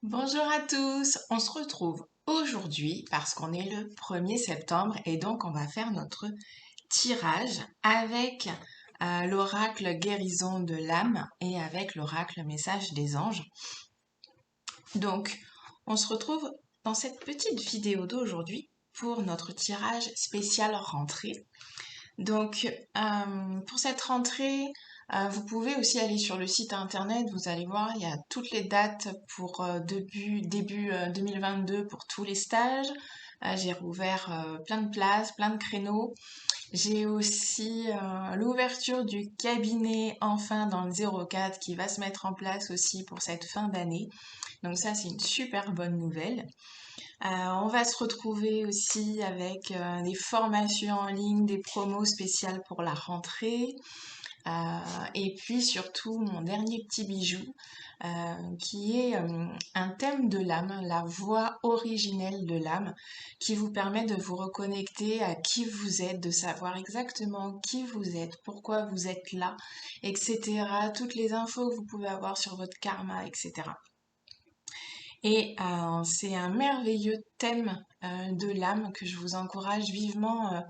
Bonjour à tous, on se retrouve aujourd'hui parce qu'on est le 1er septembre et donc on va faire notre tirage avec l'oracle guérison de l'âme et avec l'oracle message des anges. Donc on se retrouve dans cette petite vidéo d'aujourd'hui pour notre tirage spécial rentrée. Donc pour cette rentrée, vous pouvez aussi aller sur le site internet, vous allez voir, il y a toutes les dates pour début 2022 pour tous les stages. J'ai rouvert plein de places, plein de créneaux. J'ai aussi l'ouverture du cabinet enfin dans le 04 qui va se mettre en place aussi pour cette fin d'année. Donc ça, c'est une super bonne nouvelle. On va se retrouver aussi avec des formations en ligne, des promos spéciales pour la rentrée. Et puis surtout mon dernier petit bijou qui est un thème de l'âme, la voix originelle de l'âme qui vous permet de vous reconnecter à qui vous êtes, de savoir exactement qui vous êtes, pourquoi vous êtes là, etc. Toutes les infos que vous pouvez avoir sur votre karma, etc. Et c'est un merveilleux thème de l'âme que je vous encourage vivement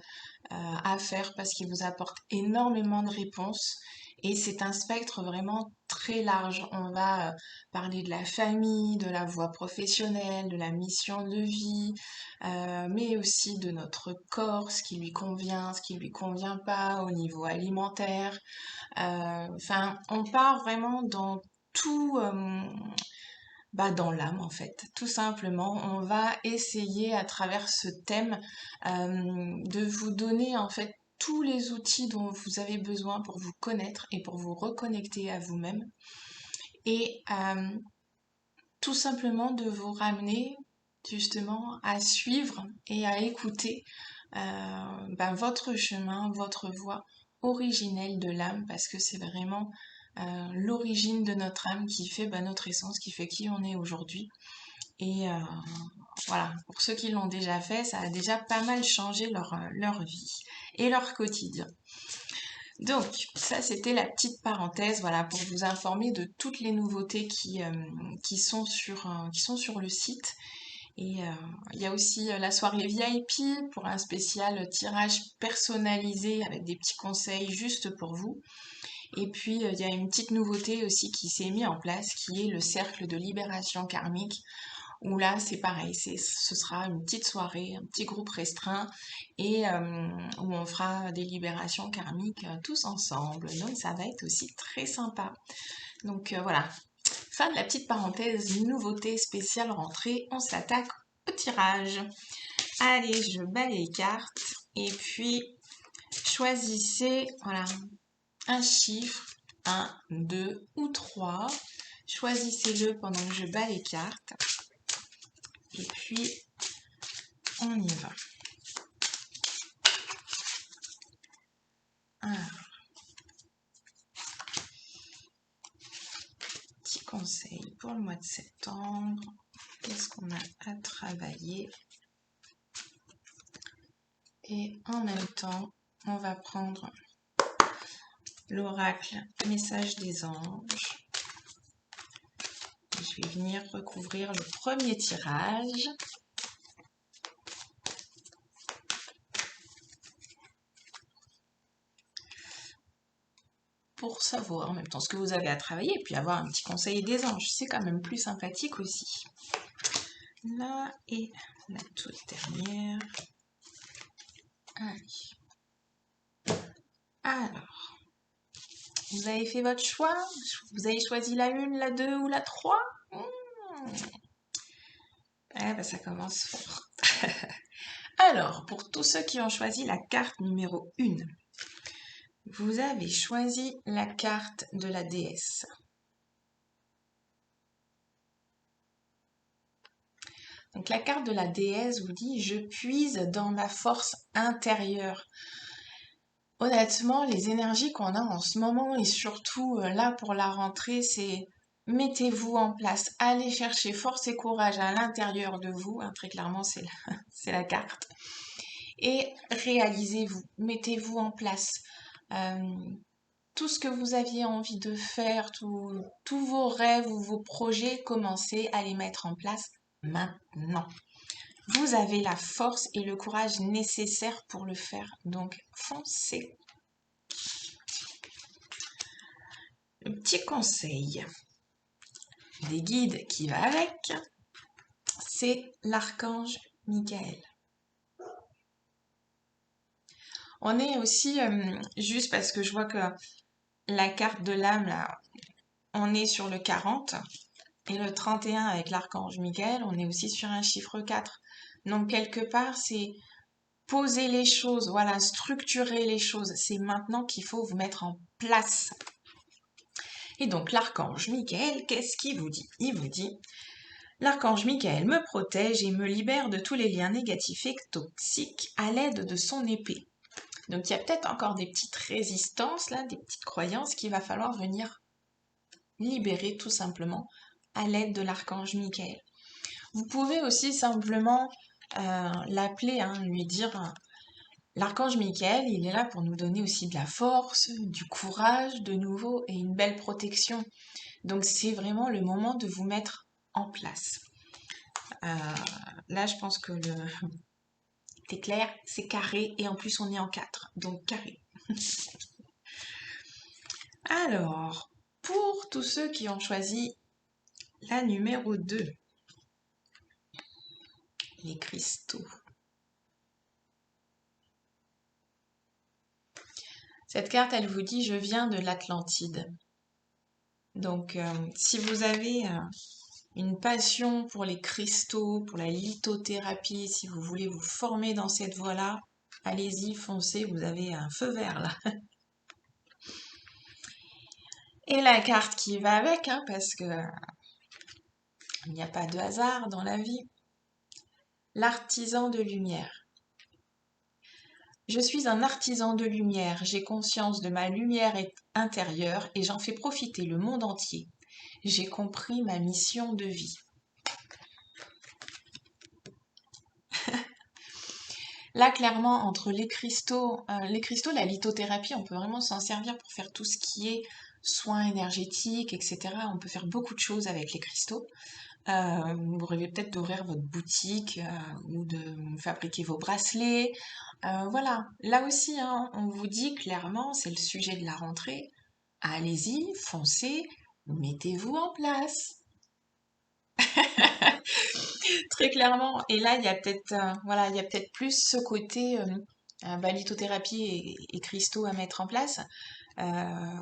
à faire parce qu'il vous apporte énormément de réponses. Et c'est un spectre vraiment très large. On va parler de la famille, de la voie professionnelle, de la mission de vie, mais aussi de notre corps, ce qui lui convient, ce qui lui convient pas au niveau alimentaire. Enfin, on part vraiment dans tout, dans l'âme en fait, tout simplement. On va essayer à travers ce thème de vous donner en fait tous les outils dont vous avez besoin pour vous connaître et pour vous reconnecter à vous-même. Et tout simplement de vous ramener justement à suivre et à écouter votre chemin, votre voix originelle de l'âme, parce que c'est vraiment l'origine de notre âme qui fait notre essence, qui fait qui on est aujourd'hui. Et voilà, pour ceux qui l'ont déjà fait, ça a déjà pas mal changé leur vie et leur quotidien. Donc, ça c'était la petite parenthèse, voilà, pour vous informer de toutes les nouveautés qui sont sur le site. Et il y a aussi la soirée VIP pour un spécial tirage personnalisé avec des petits conseils juste pour vous. Et puis il y a une petite nouveauté aussi qui s'est mise en place qui est le cercle de libération karmique où là c'est pareil, ce sera une petite soirée, un petit groupe restreint et où on fera des libérations karmiques tous ensemble. Donc ça va être aussi très sympa. Donc voilà, fin de la petite parenthèse, nouveauté spéciale rentrée, on s'attaque au tirage. Allez, je balaye les cartes et puis choisissez voilà, un chiffre, 1, 2 ou 3. Choisissez-le pendant que je balaye les cartes. Et puis, on y va. Alors, petit conseil pour le mois de septembre. Qu'est-ce qu'on a à travailler? Et en même temps, on va prendre l'oracle message des anges. Et je vais venir recouvrir le premier tirage. Pour savoir en même temps ce que vous avez à travailler et puis avoir un petit conseil des anges. C'est quand même plus sympathique aussi. Là et la toute dernière. Allez. Alors, vous avez fait votre choix? Vous avez choisi la 1, la 2 ou la 3? Ça commence fort. Alors, pour tous ceux qui ont choisi la carte numéro 1, vous avez choisi la carte de la déesse. Donc la carte de la déesse vous dit « Je puise dans ma force intérieure ». Honnêtement, les énergies qu'on a en ce moment et surtout là pour la rentrée, c'est mettez-vous en place, allez chercher force et courage à l'intérieur de vous, hein, très clairement c'est la carte, et réalisez-vous, mettez-vous en place. tout ce que vous aviez envie de faire, tous vos rêves ou vos projets, commencez à les mettre en place maintenant. Vous avez la force et le courage nécessaires pour le faire, donc foncez. Le petit conseil des guides qui va avec, c'est l'archange Michael. On est aussi, juste parce que je vois que la carte de l'âme, là, on est sur le 40 et le 31 avec l'archange Michael, on est aussi sur un chiffre 4. Donc quelque part, c'est poser les choses, voilà, structurer les choses. C'est maintenant qu'il faut vous mettre en place. Et donc l'archange Michael, qu'est-ce qu'il vous dit? Il vous dit: l'archange Michael me protège et me libère de tous les liens négatifs et toxiques à l'aide de son épée. Donc il y a peut-être encore des petites résistances là, des petites croyances qu'il va falloir venir libérer tout simplement à l'aide de l'archange Michael. Vous pouvez aussi simplement l'appeler, lui dire l'archange Michael, il est là pour nous donner aussi de la force, du courage de nouveau et une belle protection. Donc c'est vraiment le moment de vous mettre en place. Là je pense que c'est clair, c'est carré et en plus on est en 4, donc carré. Alors, pour tous ceux qui ont choisi la numéro 2, les cristaux. Cette carte, elle vous dit: je viens de l'Atlantide. Donc, si vous avez une passion pour les cristaux, pour la lithothérapie, si vous voulez vous former dans cette voie-là, allez-y, foncez, vous avez un feu vert là. Et la carte qui va avec, parce que il n'y a pas de hasard dans la vie, l'artisan de lumière. Je suis un artisan de lumière, j'ai conscience de ma lumière intérieure et j'en fais profiter le monde entier. J'ai compris ma mission de vie. Là, clairement, entre les cristaux, la lithothérapie, on peut vraiment s'en servir pour faire tout ce qui est soins énergétiques, etc. On peut faire beaucoup de choses avec les cristaux. Vous rêvez peut-être d'ouvrir votre boutique ou de fabriquer vos bracelets. Voilà, là aussi, on vous dit clairement, c'est le sujet de la rentrée. Allez-y, foncez, mettez-vous en place. Très clairement. Et là, il y a peut-être voilà, il y a peut-être plus ce côté lithothérapie et cristaux à mettre en place,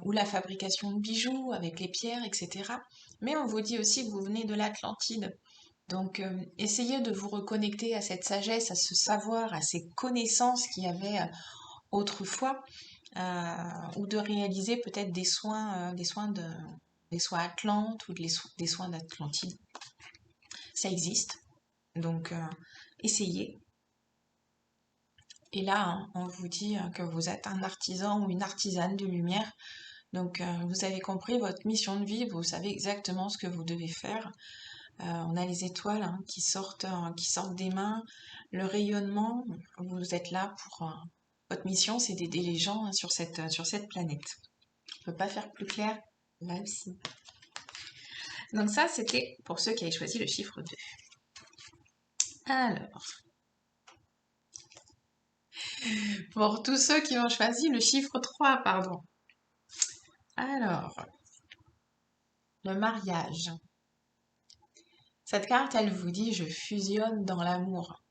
ou la fabrication de bijoux avec les pierres, etc. Mais on vous dit aussi que vous venez de l'Atlantide. Donc, essayez de vous reconnecter à cette sagesse, à ce savoir, à ces connaissances qu'il y avait autrefois, ou de réaliser peut-être des soins atlantes ou des soins d'Atlantide. Ça existe. Donc, essayez. Et là, on vous dit que vous êtes un artisan ou une artisane de lumière. Donc, vous avez compris votre mission de vie, vous savez exactement ce que vous devez faire. On a les étoiles qui sortent des mains, le rayonnement. Vous êtes là pour... votre mission, c'est d'aider les gens sur cette planète. On ne peut pas faire plus clair là aussi. Donc ça, c'était pour ceux qui avaient choisi le chiffre 2. Alors, pour tous ceux qui ont choisi le chiffre 3, pardon. Alors, le mariage. Cette carte, elle vous dit: je fusionne dans l'amour.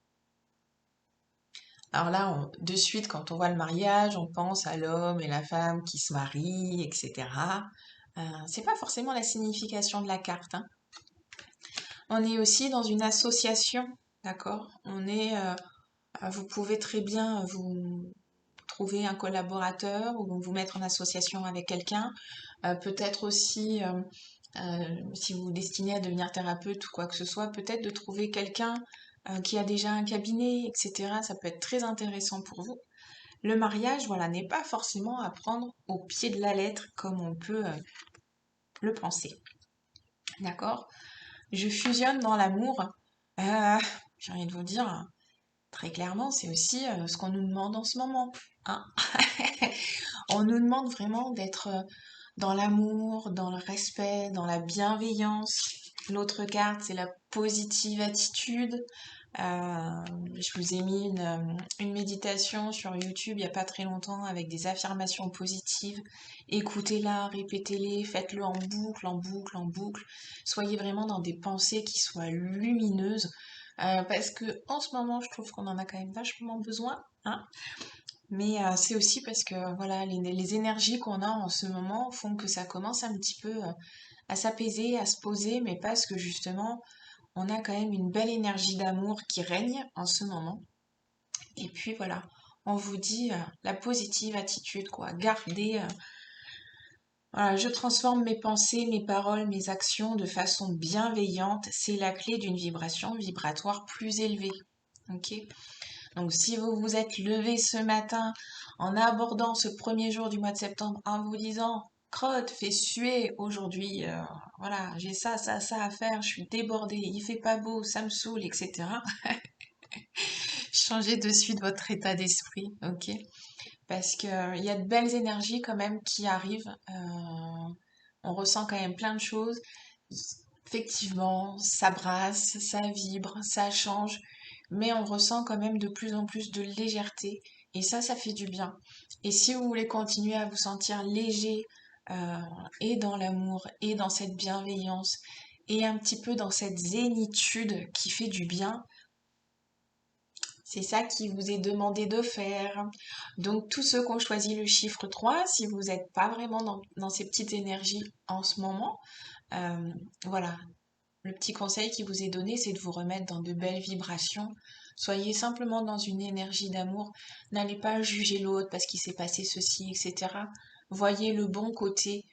Alors là, de suite, quand on voit le mariage, on pense à l'homme et la femme qui se marient, etc. C'est pas forcément la signification de la carte. On est aussi dans une association, d'accord? Vous pouvez très bien vous trouver un collaborateur ou vous mettre en association avec quelqu'un. Peut-être aussi, si vous vous destinez à devenir thérapeute ou quoi que ce soit, peut-être de trouver quelqu'un qui a déjà un cabinet, etc. Ça peut être très intéressant pour vous. Le mariage, voilà, n'est pas forcément à prendre au pied de la lettre comme on peut le penser. D'accord? Je fusionne dans l'amour. J'ai envie de vous dire, très clairement, c'est aussi ce qu'on nous demande en ce moment, hein. On nous demande vraiment d'être dans l'amour, dans le respect, dans la bienveillance. L'autre carte, c'est la positive attitude. Je vous ai mis une méditation sur YouTube il n'y a pas très longtemps avec des affirmations positives. Écoutez-la, répétez-les, faites-le en boucle, en boucle, en boucle. Soyez vraiment dans des pensées qui soient lumineuses. Parce que en ce moment, je trouve qu'on en a quand même vachement besoin, hein. Mais c'est aussi parce que voilà, les énergies qu'on a en ce moment font que ça commence un petit peu à s'apaiser, à se poser, mais parce que justement, on a quand même une belle énergie d'amour qui règne en ce moment. Et puis voilà, on vous dit la positive attitude, quoi. Gardez, voilà, je transforme mes pensées, mes paroles, mes actions de façon bienveillante. C'est la clé d'une vibration vibratoire plus élevée. Ok? Donc si vous vous êtes levé ce matin en abordant ce premier jour du mois de septembre en vous disant crotte, fais suer aujourd'hui, voilà, j'ai ça, ça, ça à faire, je suis débordée, il fait pas beau, ça me saoule, etc. Changez de suite votre état d'esprit, ok? Parce que il y a de belles énergies quand même qui arrivent. On ressent quand même plein de choses. Effectivement, ça brasse, ça vibre, ça change, mais on ressent quand même de plus en plus de légèreté. Et ça fait du bien. Et si vous voulez continuer à vous sentir léger, euh, et dans l'amour, et dans cette bienveillance, et un petit peu dans cette zénitude qui fait du bien, c'est ça qui vous est demandé de faire. Donc tous ceux qui ont choisi le chiffre 3, si vous n'êtes pas vraiment dans ces petites énergies en ce moment, euh, voilà, le petit conseil qui vous est donné, c'est de vous remettre dans de belles vibrations. Soyez simplement dans une énergie d'amour. N'allez pas juger l'autre parce qu'il s'est passé ceci, etc. Voyez le bon côté.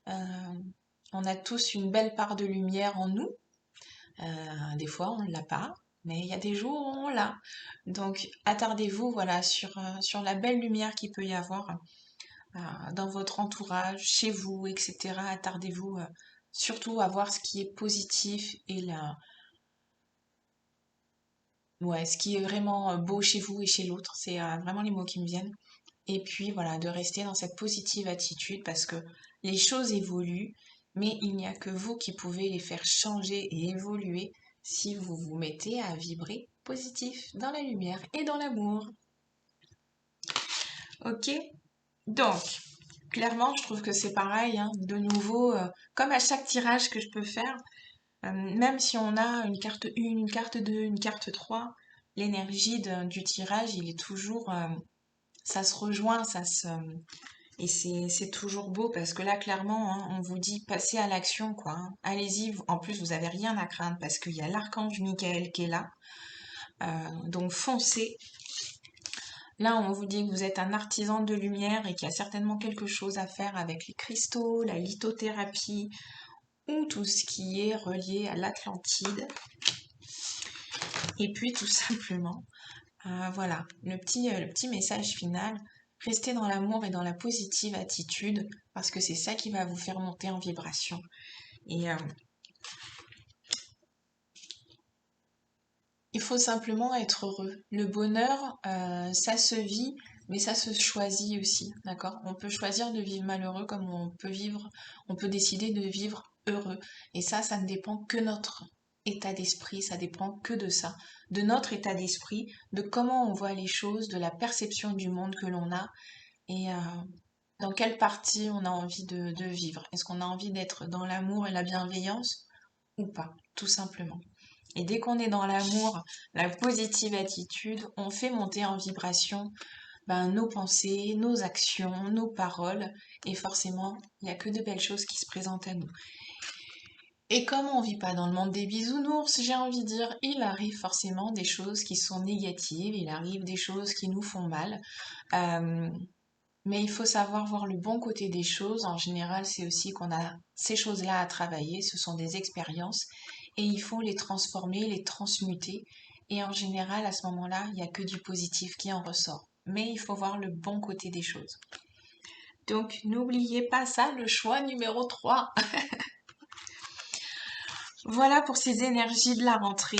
Euh, on a tous une belle part de lumière en nous. Des fois, on ne l'a pas, mais il y a des jours où on l'a. Donc, attardez-vous, voilà, sur la belle lumière qu'il peut y avoir dans votre entourage, chez vous, etc. Attardez-vous surtout à voir ce qui est positif et ouais, ce qui est vraiment beau chez vous et chez l'autre. C'est vraiment les mots qui me viennent. Et puis voilà, de rester dans cette positive attitude parce que les choses évoluent, mais il n'y a que vous qui pouvez les faire changer et évoluer si vous vous mettez à vibrer positif dans la lumière et dans l'amour. Ok? Donc, clairement, je trouve que c'est pareil, hein, de nouveau, comme à chaque tirage que je peux faire, même si on a une carte 1, une carte 2, une carte 3, l'énergie du tirage, il est toujours, ça se rejoint, et c'est toujours beau parce que là, clairement, hein, on vous dit passez à l'action, quoi, hein. Allez-y, en plus, vous avez rien à craindre parce qu'il y a l'archange Michael qui est là. Donc foncez. Là, on vous dit que vous êtes un artisan de lumière et qu'il y a certainement quelque chose à faire avec les cristaux, la lithothérapie ou tout ce qui est relié à l'Atlantide. Et puis tout simplement, voilà, le petit message final. Restez dans l'amour et dans la positive attitude parce que c'est ça qui va vous faire monter en vibration. Et il faut simplement être heureux. Le bonheur, ça se vit, mais ça se choisit aussi, d'accord? On peut choisir de vivre malheureux comme on peut décider de vivre heureux. Et ça ne dépend que de notre état d'esprit, ça dépend que de ça, de notre état d'esprit, de comment on voit les choses, de la perception du monde que l'on a et dans quelle partie on a envie de vivre. Est-ce qu'on a envie d'être dans l'amour et la bienveillance ou pas, tout simplement. Et dès qu'on est dans l'amour, la positive attitude, on fait monter en vibration nos pensées, nos actions, nos paroles, et forcément, il n'y a que de belles choses qui se présentent à nous. Et comme on vit pas dans le monde des bisounours, j'ai envie de dire, il arrive forcément des choses qui sont négatives, il arrive des choses qui nous font mal. Euh, mais il faut savoir voir le bon côté des choses. En général, c'est aussi qu'on a ces choses-là à travailler, ce sont des expériences, et il faut les transformer, les transmuter. Et en général, à ce moment-là, il n'y a que du positif qui en ressort. Mais il faut voir le bon côté des choses. Donc, n'oubliez pas ça, le choix numéro 3. Voilà pour ces énergies de la rentrée.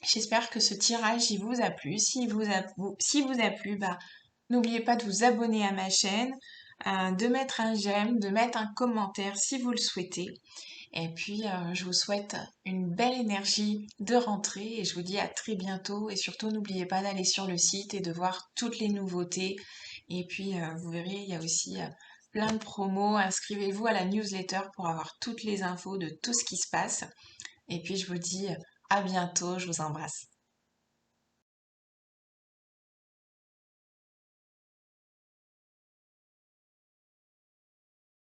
J'espère que ce tirage il vous a plu. Si vous a plu, n'oubliez pas de vous abonner à ma chaîne, de mettre un j'aime, de mettre un commentaire si vous le souhaitez. Et puis, je vous souhaite une belle énergie de rentrée et je vous dis à très bientôt. Et surtout, n'oubliez pas d'aller sur le site et de voir toutes les nouveautés. Et puis, vous verrez, il y a aussi plein de promos. Inscrivez-vous à la newsletter pour avoir toutes les infos de tout ce qui se passe. Et puis, je vous dis à bientôt. Je vous embrasse.